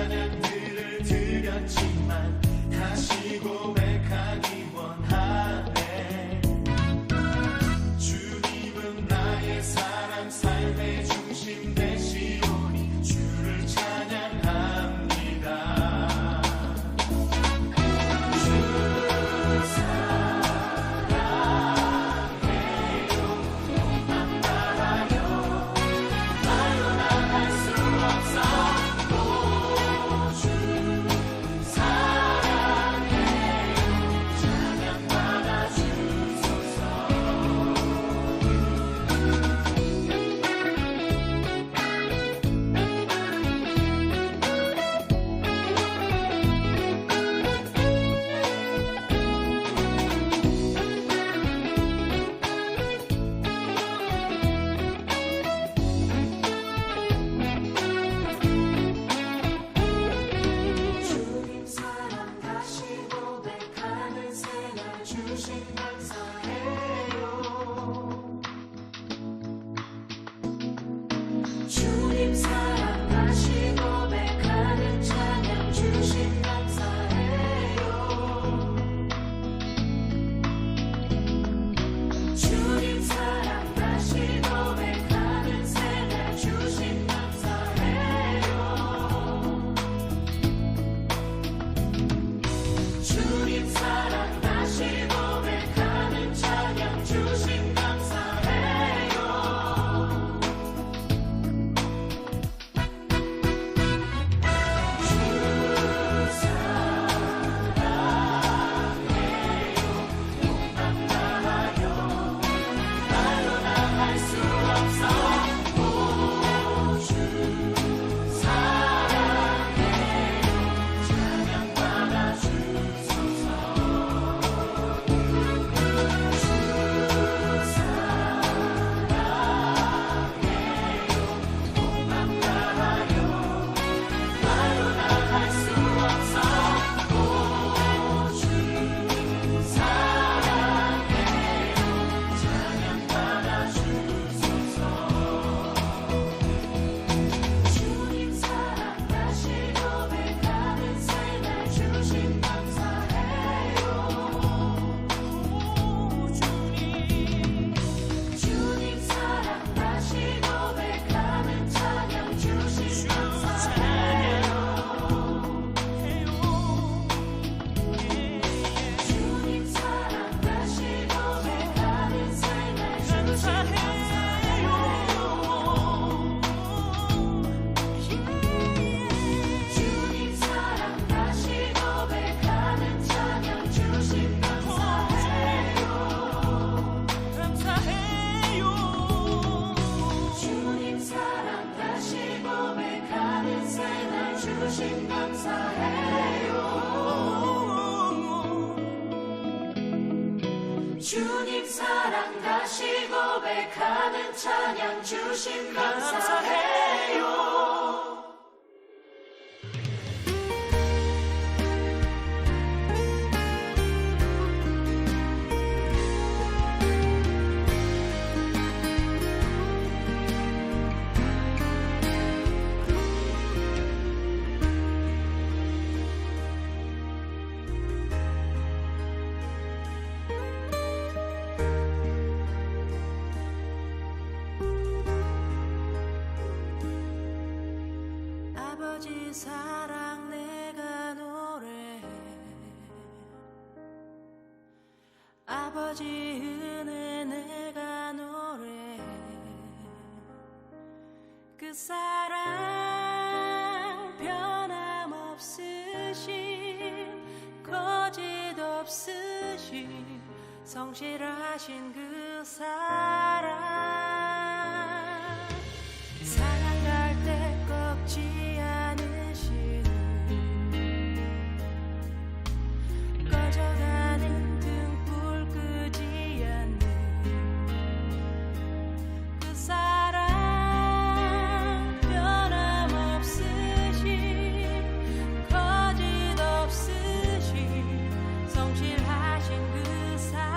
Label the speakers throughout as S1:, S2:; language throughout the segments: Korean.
S1: 찬양들을 드렸지만 다시 고백하기 원하네. 주님은 나의 사랑 삶의 중심 되시오니 주를 찬양합니다. 주님 사랑 다시 고백하는 찬양 주신 감사해요. 주님 사랑 다시 고백하는 새날 주신 감사해요. 주님 사랑 다시 고백하는 찬양 주신 주님 사랑 다시 고백하는 찬양 주신 감사해요.
S2: 아버지 사랑 내가 노래해, 아버지 은혜 내가 노래해. 그 사랑 변함없으신, 거짓 없으신, 성실하신 그 사랑. 사랑할 때 꺾지 않으시는, 꺼져가는 등불 끄지 않는 그 사랑 변함없으신, 거짓 없으신, 성실하신 그 사랑.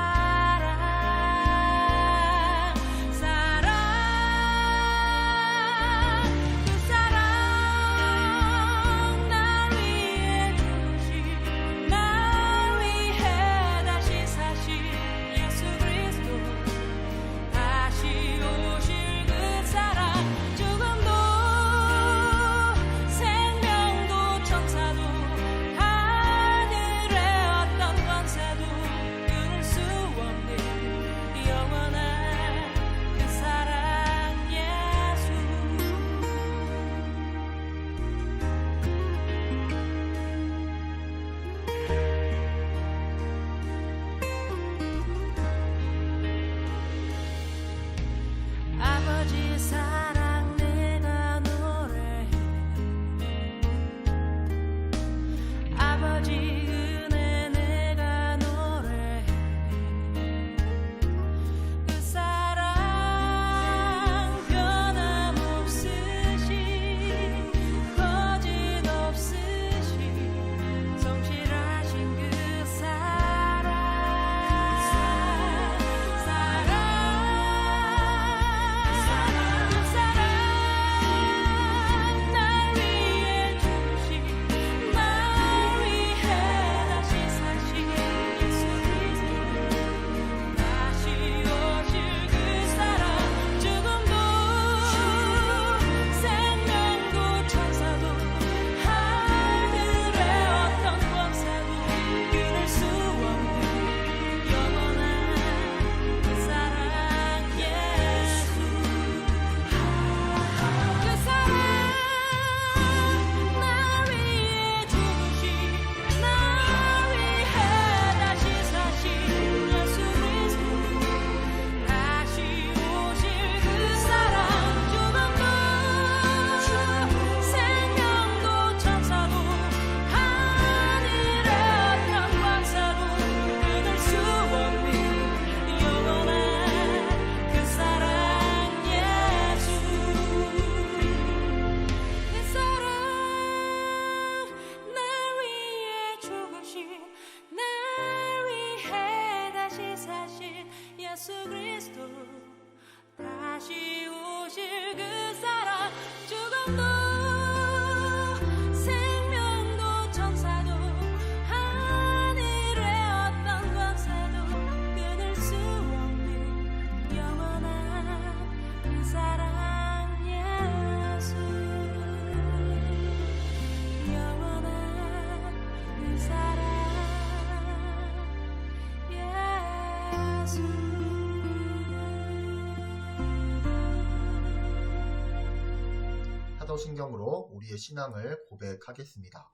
S3: 사도신경으로 우리의 신앙을 고백하겠습니다.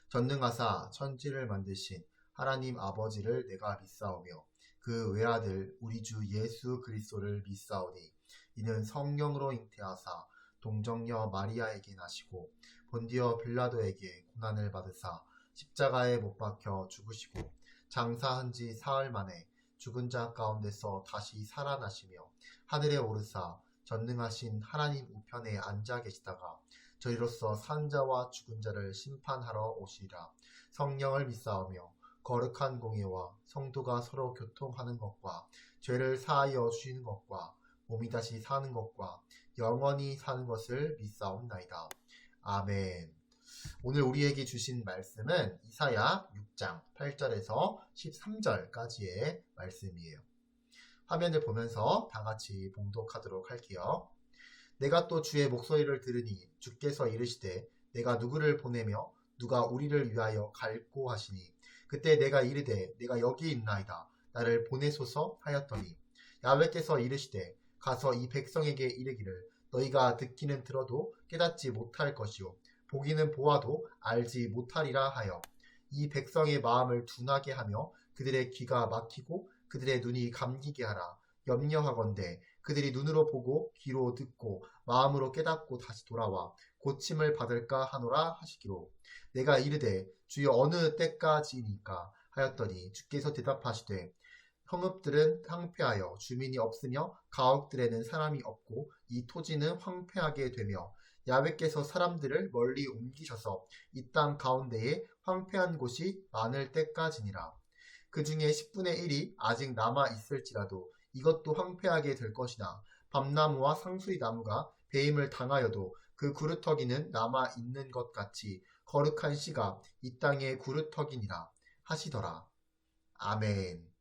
S3: 전능하사 천지를 만드신 하나님 아버지를 내가 믿사오며 그 외아들 우리 주 예수 그리스도를 믿사오니 이는 성령으로 잉태하사 동정녀 마리아에게 나시고 본디어 빌라도에게 고난을 받으사 십자가에 못 박혀 죽으시고 장사한 지 사흘 만에 죽은 자 가운데서 다시 살아나시며 하늘에 오르사 전능하신 하나님 우편에 앉아 계시다가 저희로서 산 자와 죽은 자를 심판하러 오시리라. 성령을 믿사오며 거룩한 공예와 성도가 서로 교통하는 것과 죄를 사하여 주시는 것과 몸이 다시 사는 것과 영원히 사는 것을 믿사옵나이다. 아멘. 오늘 우리에게 주신 말씀은 이사야 6장 8절에서 13절까지의 말씀이에요. 화면을 보면서 다 같이 봉독하도록 할게요. 내가 또 주의 목소리를 들으니 주께서 이르시되 내가 누구를 보내며 누가 우리를 위하여 갈고 하시니 그때 내가 이르되 내가 여기 있나이다 나를 보내소서 하였더니 야훼께서 이르시되 가서 이 백성에게 이르기를 너희가 듣기는 들어도 깨닫지 못할 것이요 보기는 보아도 알지 못하리라 하여 이 백성의 마음을 둔하게 하며 그들의 귀가 막히고 그들의 눈이 감기게 하라. 염려하건대 그들이 눈으로 보고 귀로 듣고 마음으로 깨닫고 다시 돌아와 고침을 받을까 하노라 하시기로 내가 이르되 주여 어느 때까지니까 하였더니 주께서 대답하시되 성읍들은 황폐하여 주민이 없으며 가옥들에는 사람이 없고 이 토지는 황폐하게 되며 야훼께서 사람들을 멀리 옮기셔서 이 땅 가운데에 황폐한 곳이 많을 때까지니라. 그 중에 10분의 1이 아직 남아 있을지라도 이것도 황폐하게 될 것이나 밤나무와 상수리 나무가 배임을 당하여도 그 구루터기는 남아 있는 것 같이 거룩한 씨가 이 땅의 구루터기니라 하시더라. 아멘.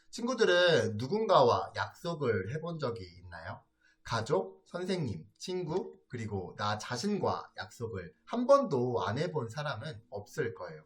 S3: 친구들은 누군가와 약속을 해본 적이 있나요? 가족, 선생님, 친구, 그리고 나 자신과 약속을 한 번도 안 해본 사람은 없을 거예요.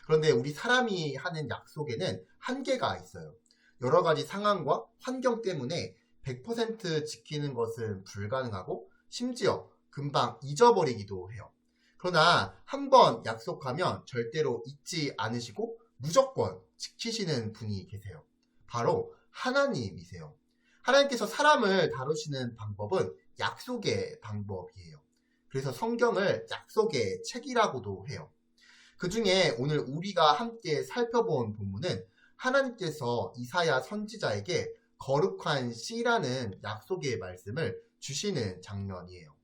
S3: 그런데 우리 사람이 하는 약속에는 한계가 있어요. 여러 가지 상황과 환경 때문에 100% 지키는 것은 불가능하고 심지어 금방 잊어버리기도 해요. 그러나 한 번 약속하면 절대로 잊지 않으시고 무조건 지키시는 분이 계세요. 바로 하나님이세요. 하나님께서 사람을 다루시는 방법은 약속의 방법이에요. 그래서 성경을 약속의 책이라고도 해요. 그 중에 오늘 우리가 함께 살펴본 본문은 하나님께서 이사야 선지자에게 거룩한 씨라는 약속의 말씀을 주시는 장면이에요.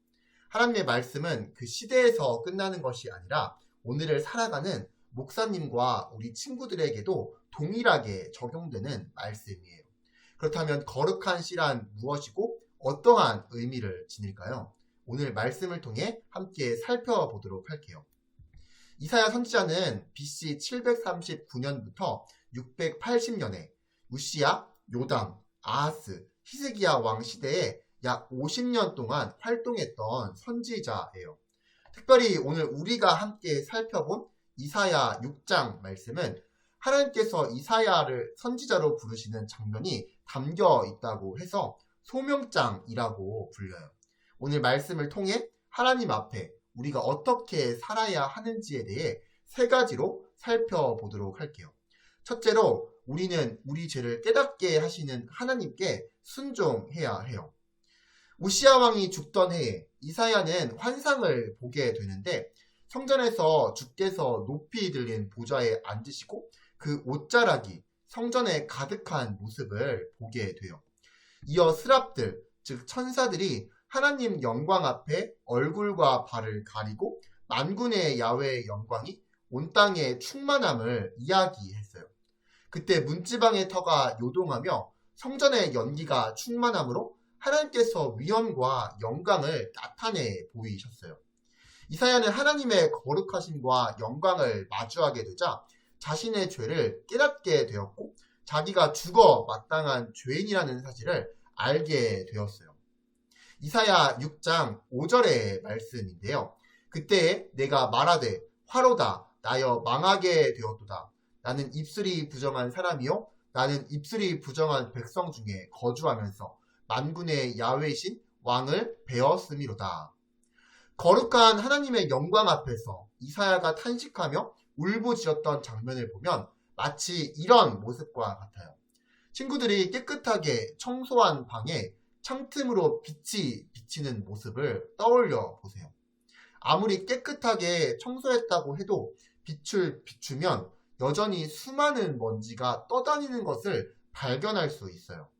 S3: 하나님의 말씀은 그 시대에서 끝나는 것이 아니라 오늘을 살아가는 목사님과 우리 친구들에게도 동일하게 적용되는 말씀이에요. 그렇다면 거룩한 씨란 무엇이고 어떠한 의미를 지닐까요? 오늘 말씀을 통해 함께 살펴보도록 할게요. 이사야 선지자는 BC 739년부터 680년에 우시야, 요담, 아하스, 히스기야 왕 시대에 약 50년 동안 활동했던 선지자예요. 특별히 오늘 우리가 함께 살펴본 이사야 6장 말씀은 하나님께서 이사야를 선지자로 부르시는 장면이 담겨 있다고 해서 소명장이라고 불려요. 오늘 말씀을 통해 하나님 앞에 우리가 어떻게 살아야 하는지에 대해 세 가지로 살펴보도록 할게요. 첫째로 우리는 우리 죄를 깨닫게 하시는 하나님께 순종해야 해요. 우시야 왕이 죽던 해에 이사야는 환상을 보게 되는데 성전에서 주께서 높이 들린 보좌에 앉으시고 그 옷자락이 성전에 가득한 모습을 보게 돼요. 이어 스랍들, 즉 천사들이 하나님 영광 앞에 얼굴과 발을 가리고 만군의 야훼의 영광이 온 땅의 충만함을 이야기했어요. 그때 문지방의 터가 요동하며 성전의 연기가 충만함으로 하나님께서 위엄과 영광을 나타내 보이셨어요. 이사야는 하나님의 거룩하심과 영광을 마주하게 되자 자신의 죄를 깨닫게 되었고 자기가 죽어 마땅한 죄인이라는 사실을 알게 되었어요. 이사야 6장 5절의 말씀인데요. 그때 내가 말하되 화로다 나여 망하게 되었도다. 나는 입술이 부정한 사람이요 나는 입술이 부정한 백성 중에 거주하면서 만군의 야훼신 왕을 베었음이로다. 거룩한 하나님의 영광 앞에서 이사야가 탄식하며 울부짖었던 장면을 보면 마치 이런 모습과 같아요. 친구들이 깨끗하게 청소한 방에 창틈으로 빛이 비치는 모습을 떠올려 보세요. 아무리 깨끗하게 청소했다고 해도 빛을 비추면 여전히 수많은 먼지가 떠다니는 것을 발견할 수 있어요.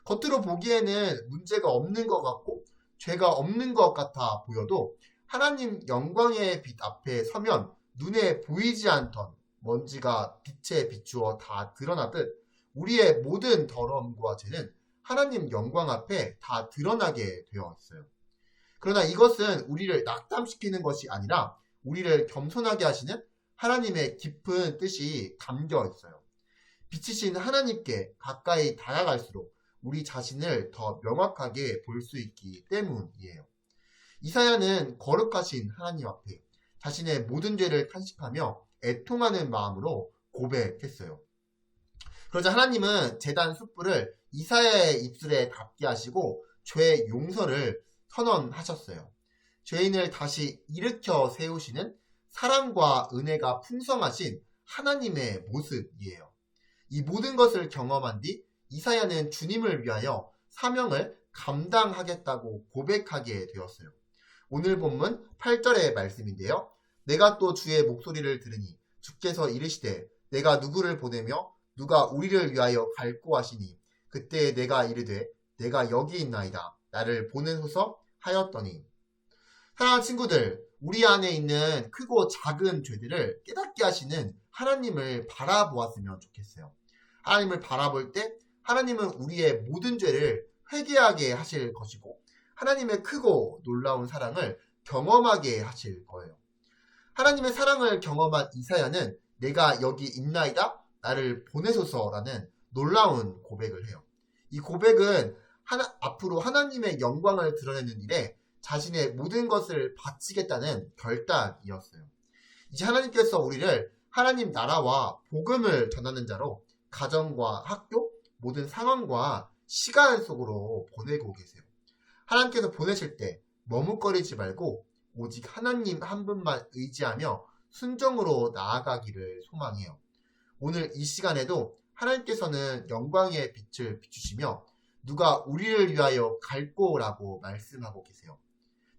S3: 겉으로 보기에는 문제가 없는 것 같고 죄가 없는 것 같아 보여도 하나님 영광의 빛 앞에 서면 눈에 보이지 않던 먼지가 빛에 비추어 다 드러나듯 우리의 모든 더러움과 죄는 하나님 영광 앞에 다 드러나게 되어 있어요. 그러나 이것은 우리를 낙담시키는 것이 아니라 우리를 겸손하게 하시는 하나님의 깊은 뜻이 담겨 있어요. 빛이신 하나님께 가까이 다가갈수록 우리 자신을 더 명확하게 볼 수 있기 때문이에요. 이사야는 거룩하신 하나님 앞에 자신의 모든 죄를 탄식하며 애통하는 마음으로 고백했어요. 그러자 하나님은 제단 숯불을 이사야의 입술에 닿게 하시고 죄 용서를 선언하셨어요. 죄인을 다시 일으켜 세우시는 사랑과 은혜가 풍성하신 하나님의 모습이에요. 이 모든 것을 경험한 뒤 이사야는 주님을 위하여 사명을 감당하겠다고 고백하게 되었어요. 오늘 본문 8절의 말씀인데요. 내가 또 주의 목소리를 들으니 주께서 이르시되 내가 누구를 보내며 누가 우리를 위하여 갈고 하시니 그때 내가 이르되 내가 여기 있나이다 나를 보내소서 하였더니. 사랑하는 친구들, 우리 안에 있는 크고 작은 죄들을 깨닫게 하시는 하나님을 바라보았으면 좋겠어요. 하나님을 바라볼 때 하나님은 우리의 모든 죄를 회개하게 하실 것이고 하나님의 크고 놀라운 사랑을 경험하게 하실 거예요. 하나님의 사랑을 경험한 이사야는 내가 여기 있나이다 나를 보내소서라는 놀라운 고백을 해요. 이 고백은 앞으로 하나님의 영광을 드러내는 일에 자신의 모든 것을 바치겠다는 결단이었어요. 이제 하나님께서 우리를 하나님 나라와 복음을 전하는 자로 가정과 학교, 모든 상황과 시간 속으로 보내고 계세요. 하나님께서 보내실 때 머뭇거리지 말고 오직 하나님 한 분만 의지하며 순종으로 나아가기를 소망해요. 오늘 이 시간에도 하나님께서는 영광의 빛을 비추시며 누가 우리를 위하여 갈고라고 말씀하고 계세요.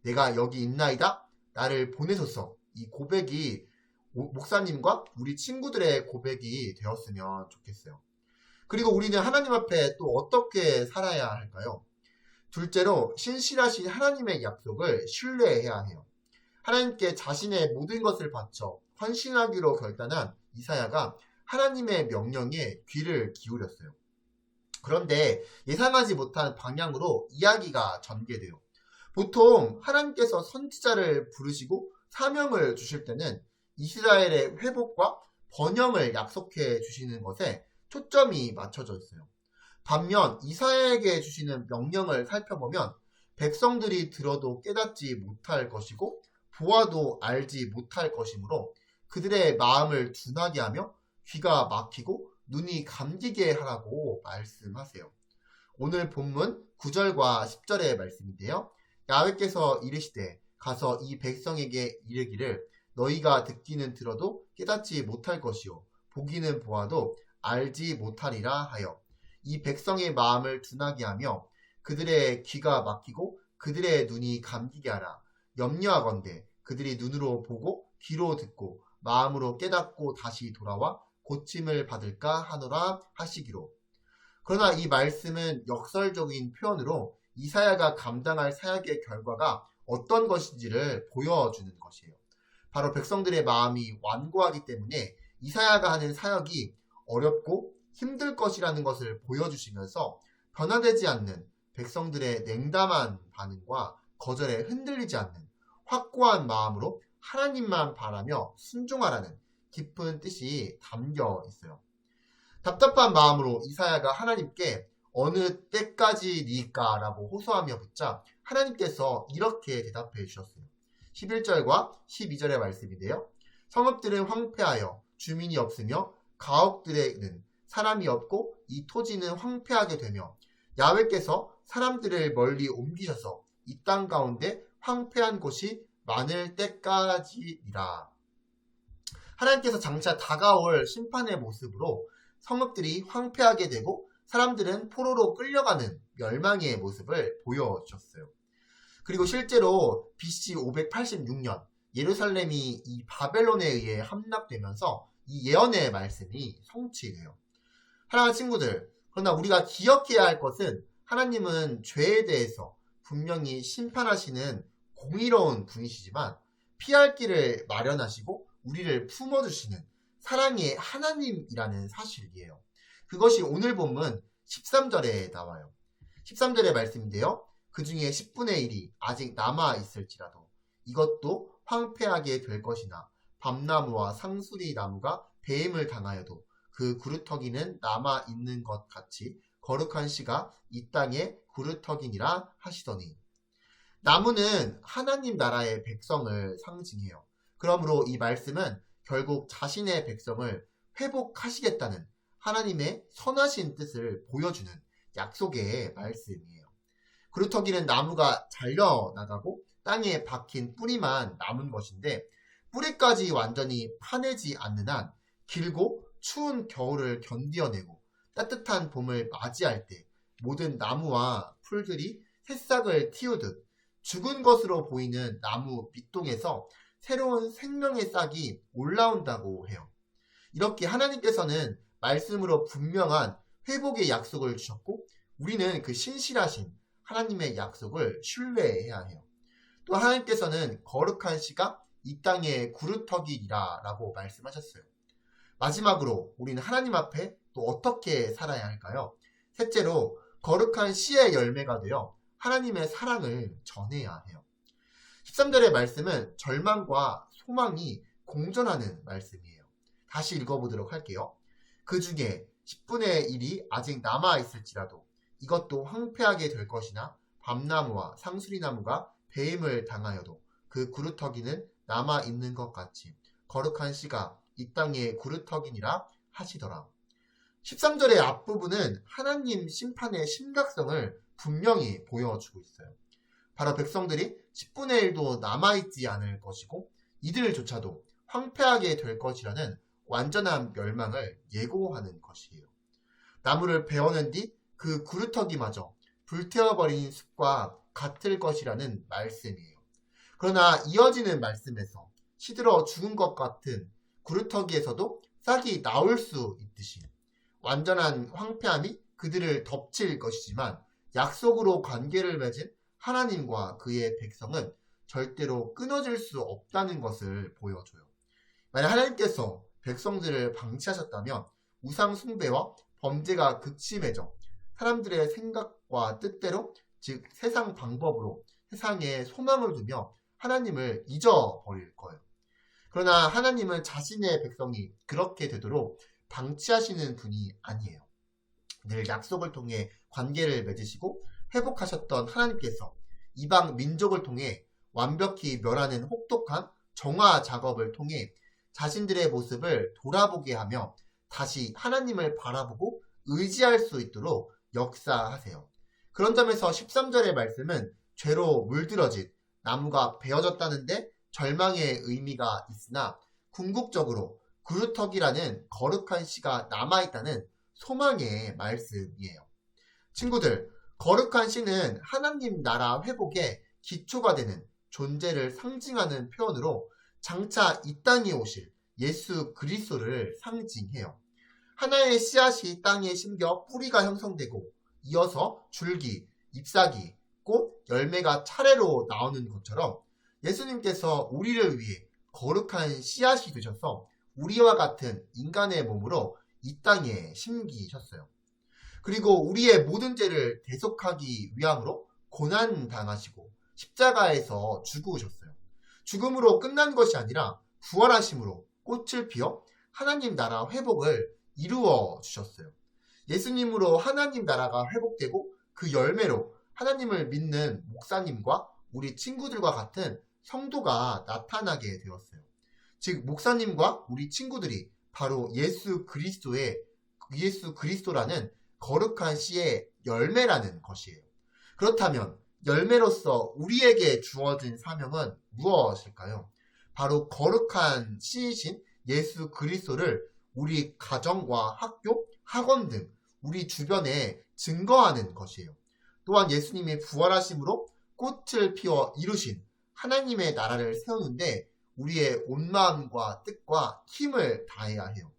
S3: 내가 여기 있나이다 나를 보내소서. 이 고백이 목사님과 우리 친구들의 고백이 되었으면 좋겠어요. 그리고 우리는 하나님 앞에 또 어떻게 살아야 할까요? 둘째로 신실하신 하나님의 약속을 신뢰해야 해요. 하나님께 자신의 모든 것을 바쳐 헌신하기로 결단한 이사야가 하나님의 명령에 귀를 기울였어요. 그런데 예상하지 못한 방향으로 이야기가 전개돼요. 보통 하나님께서 선지자를 부르시고 사명을 주실 때는 이스라엘의 회복과 번영을 약속해 주시는 것에 초점이 맞춰져 있어요. 반면 이사야에게 주시는 명령을 살펴보면 백성들이 들어도 깨닫지 못할 것이고 보아도 알지 못할 것이므로 그들의 마음을 둔하게 하며 귀가 막히고 눈이 감기게 하라고 말씀하세요. 오늘 본문 9절과 10절의 말씀인데요. 야훼께서 이르시되 가서 이 백성에게 이르기를 너희가 듣기는 들어도 깨닫지 못할 것이요 보기는 보아도 알지 못하리라 하여 이 백성의 마음을 둔하게 하며 그들의 귀가 막히고 그들의 눈이 감기게 하라. 염려하건대 그들이 눈으로 보고 귀로 듣고 마음으로 깨닫고 다시 돌아와 고침을 받을까 하노라 하시기로. 그러나 이 말씀은 역설적인 표현으로 이사야가 감당할 사역의 결과가 어떤 것인지를 보여주는 것이에요. 바로 백성들의 마음이 완고하기 때문에 이사야가 하는 사역이 어렵고 힘들 것이라는 것을 보여주시면서 변화되지 않는 백성들의 냉담한 반응과 거절에 흔들리지 않는 확고한 마음으로 하나님만 바라며 순종하라는 깊은 뜻이 담겨 있어요. 답답한 마음으로 이사야가 하나님께 어느 때까지니까 라고 호소하며 묻자 하나님께서 이렇게 대답해 주셨어요. 11절과 12절의 말씀인데요. 성읍들은 황폐하여 주민이 없으며 가옥들에는 사람이 없고 이 토지는 황폐하게 되며 야훼께서 사람들을 멀리 옮기셔서 이 땅 가운데 황폐한 곳이 많을 때까지니라. 하나님께서 장차 다가올 심판의 모습으로 성읍들이 황폐하게 되고 사람들은 포로로 끌려가는 멸망의 모습을 보여주셨어요. 그리고 실제로 BC 586년 예루살렘이 이 바벨론에 의해 함락되면서 이 예언의 말씀이 성취돼요. 사랑하는 친구들, 그러나 우리가 기억해야 할 것은 하나님은 죄에 대해서 분명히 심판하시는 공의로운 분이시지만 피할 길을 마련하시고 우리를 품어주시는 사랑의 하나님이라는 사실이에요. 그것이 오늘 본문 13절에 나와요. 13절의 말씀인데요. 그 중에 10분의 1이 아직 남아있을지라도 이것도 황폐하게 될 것이나 밤나무와 상수리 나무가 배임을 당하여도 그 구루터기는 남아있는 것 같이 거룩한 씨가 이 땅에 구루터기니라 하시더니, 나무는 하나님 나라의 백성을 상징해요. 그러므로 이 말씀은 결국 자신의 백성을 회복하시겠다는 하나님의 선하신 뜻을 보여주는 약속의 말씀이에요. 구루터기는 나무가 잘려나가고 땅에 박힌 뿌리만 남은 것인데, 뿌리까지 완전히 파내지 않는 한 길고 추운 겨울을 견디어내고 따뜻한 봄을 맞이할 때 모든 나무와 풀들이 새싹을 틔우듯 죽은 것으로 보이는 나무 밑동에서 새로운 생명의 싹이 올라온다고 해요. 이렇게 하나님께서는 말씀으로 분명한 회복의 약속을 주셨고 우리는 그 신실하신 하나님의 약속을 신뢰해야 해요. 또 하나님께서는 거룩한 씨가 이 땅의 구루터기이라 라고 말씀하셨어요. 마지막으로 우리는 하나님 앞에 또 어떻게 살아야 할까요? 셋째로 거룩한 씨의 열매가 되어 하나님의 사랑을 전해야 해요. 13절의 말씀은 절망과 소망이 공존하는 말씀이에요. 다시 읽어보도록 할게요. 그 중에 10분의 1이 아직 남아있을지라도 이것도 황폐하게 될 것이나 밤나무와 상수리나무가 배임을 당하여도 그 구루터기는 남아있는 것 같이 거룩한 씨가 이 땅의 구루터기니라 하시더라. 13절의 앞부분은 하나님 심판의 심각성을 분명히 보여주고 있어요. 바로 백성들이 10분의 1도 남아있지 않을 것이고 이들조차도 황폐하게 될 것이라는 완전한 멸망을 예고하는 것이에요. 나무를 베어낸 뒤 그 구루터기마저 불태워버린 숲과 같을 것이라는 말씀이에요. 그러나 이어지는 말씀에서 시들어 죽은 것 같은 구루터기에서도 싹이 나올 수 있듯이 완전한 황폐함이 그들을 덮칠 것이지만 약속으로 관계를 맺은 하나님과 그의 백성은 절대로 끊어질 수 없다는 것을 보여줘요. 만약 하나님께서 백성들을 방치하셨다면 우상 숭배와 범죄가 극심해져 사람들의 생각과 뜻대로, 즉 세상 방법으로 세상에 소망을 두며 하나님을 잊어버릴 거예요. 그러나 하나님은 자신의 백성이 그렇게 되도록 방치하시는 분이 아니에요. 늘 약속을 통해 관계를 맺으시고 회복하셨던 하나님께서 이방 민족을 통해 완벽히 멸하는 혹독한 정화 작업을 통해 자신들의 모습을 돌아보게 하며 다시 하나님을 바라보고 의지할 수 있도록 역사하세요. 그런 점에서 13절의 말씀은 죄로 물들어진 나무가 베어졌다는데 절망의 의미가 있으나 궁극적으로 구루터기라는 거룩한 씨가 남아있다는 소망의 말씀이에요. 친구들, 거룩한 씨는 하나님 나라 회복의 기초가 되는 존재를 상징하는 표현으로 장차 이 땅에 오실 예수 그리스도를 상징해요. 하나의 씨앗이 땅에 심겨 뿌리가 형성되고 이어서 줄기, 잎사귀, 꽃, 열매가 차례로 나오는 것처럼 예수님께서 우리를 위해 거룩한 씨앗이 되셔서 우리와 같은 인간의 몸으로 이 땅에 심기셨어요. 그리고 우리의 모든 죄를 대속하기 위함으로 고난당하시고 십자가에서 죽으셨어요. 죽음으로 끝난 것이 아니라 부활하심으로 꽃을 피워 하나님 나라 회복을 이루어 주셨어요. 예수님으로 하나님 나라가 회복되고 그 열매로 하나님을 믿는 목사님과 우리 친구들과 같은 성도가 나타나게 되었어요. 즉 목사님과 우리 친구들이 바로 예수 그리스도라는 거룩한 씨의 열매라는 것이에요. 그렇다면 열매로서 우리에게 주어진 사명은 무엇일까요? 바로 거룩한 씨이신 예수 그리스도를 우리 가정과 학교, 학원 등 우리 주변에 증거하는 것이에요. 또한 예수님이 부활하심으로 꽃을 피워 이루신 하나님의 나라를 세우는데 우리의 온 마음과 뜻과 힘을 다해야 해요.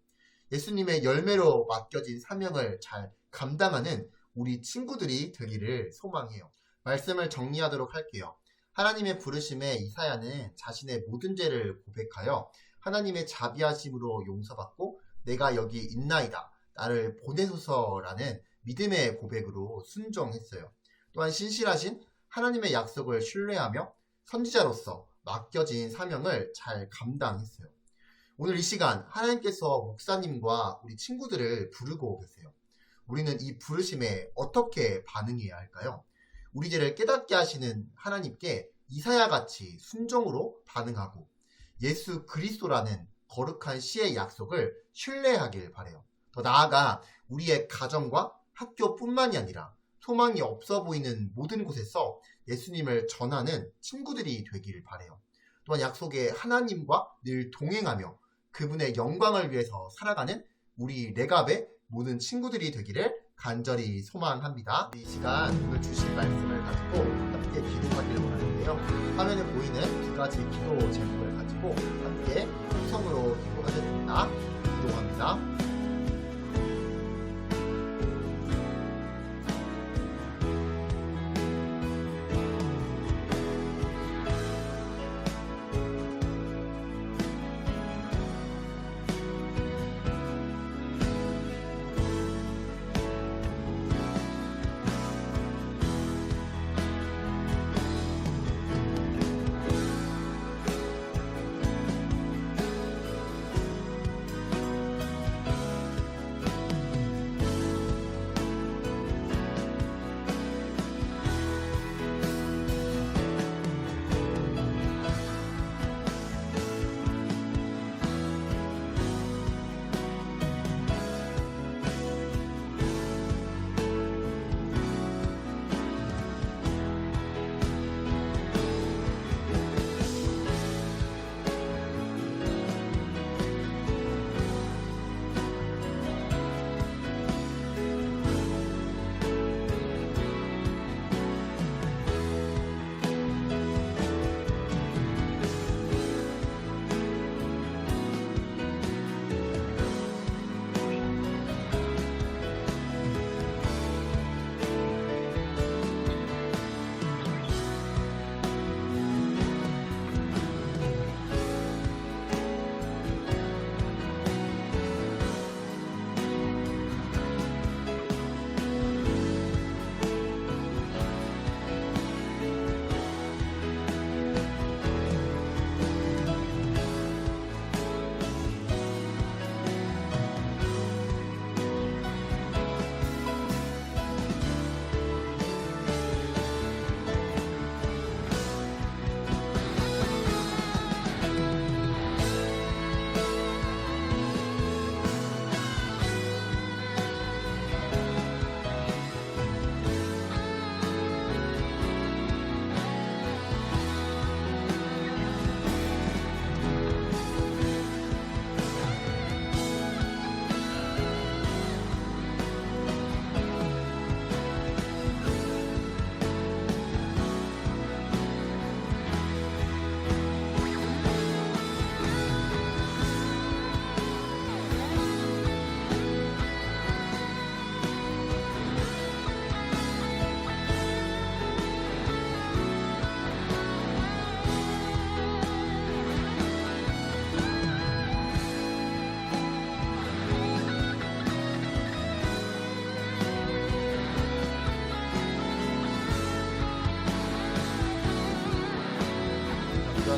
S3: 예수님의 열매로 맡겨진 사명을 잘 감당하는 우리 친구들이 되기를 소망해요. 말씀을 정리하도록 할게요. 하나님의 부르심에 이사야는 자신의 모든 죄를 고백하여 하나님의 자비하심으로 용서받고 내가 여기 있나이다, 나를 보내소서라는 믿음의 고백으로 순종했어요. 또한 신실하신 하나님의 약속을 신뢰하며 선지자로서 맡겨진 사명을 잘 감당했어요. 오늘 이 시간 하나님께서 목사님과 우리 친구들을 부르고 계세요. 우리는 이 부르심에 어떻게 반응해야 할까요? 우리 죄를 깨닫게 하시는 하나님께 이사야같이 순종으로 반응하고 예수 그리스도라는 거룩한 씨의 약속을 신뢰하길 바라요. 더 나아가 우리의 가정과 학교뿐만이 아니라 소망이 없어 보이는 모든 곳에서 예수님을 전하는 친구들이 되길 바라요. 또한 약속의 하나님과 늘 동행하며 그분의 영광을 위해서 살아가는 우리 레갑의 모든 친구들이 되기를 간절히 소망합니다. 이 시간 오늘 주신 말씀을 가지고 함께 기도하기를 원하는데요. 화면에 보이는 두 가지 기도 제목을 가지고 함께 통성으로 기도하겠습니다. 기도합니다.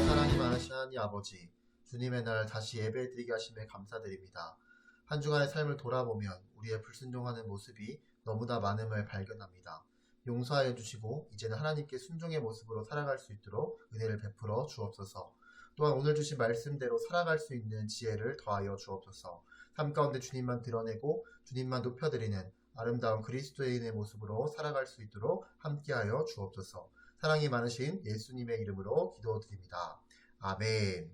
S3: 사랑이 많으신 하나님 아버지, 주님의 날 다시 예배드리게 하심에 감사드립니다. 한 주간의 삶을 돌아보면 우리의 불순종하는 모습이 너무나 많음을 발견합니다. 용서하여 주시고 이제는 하나님께 순종의 모습으로 살아갈 수 있도록 은혜를 베풀어 주옵소서. 또한 오늘 주신 말씀대로 살아갈 수 있는 지혜를 더하여 주옵소서. 삶 가운데 주님만 드러내고 주님만 높여드리는 아름다운 그리스도인의 모습으로 살아갈 수 있도록 함께하여 주옵소서. 사랑이 많으신 예수님의 이름으로 기도드립니다. 아멘.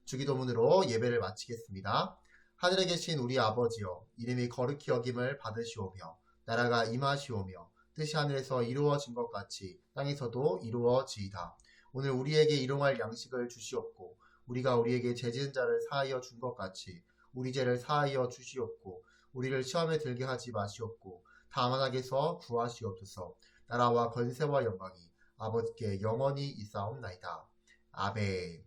S3: 주기도문으로 예배를 마치겠습니다. 하늘에 계신 우리 아버지여, 이름이 거룩히 여김을 받으시오며 나라가 임하시오며 뜻이 하늘에서 이루어진 것 같이 땅에서도 이루어지이다. 오늘 우리에게 일용할 양식을 주시옵고 우리가 우리에게 죄 지은 자를 사하여 준 것 같이 우리 죄를 사하여 주시옵고 우리를 시험에 들게 하지 마시옵고 다만 악에서 구하시옵소서. 나라와 권세와 영광이 아버지께 영원히 있사옵나이다. 아멘.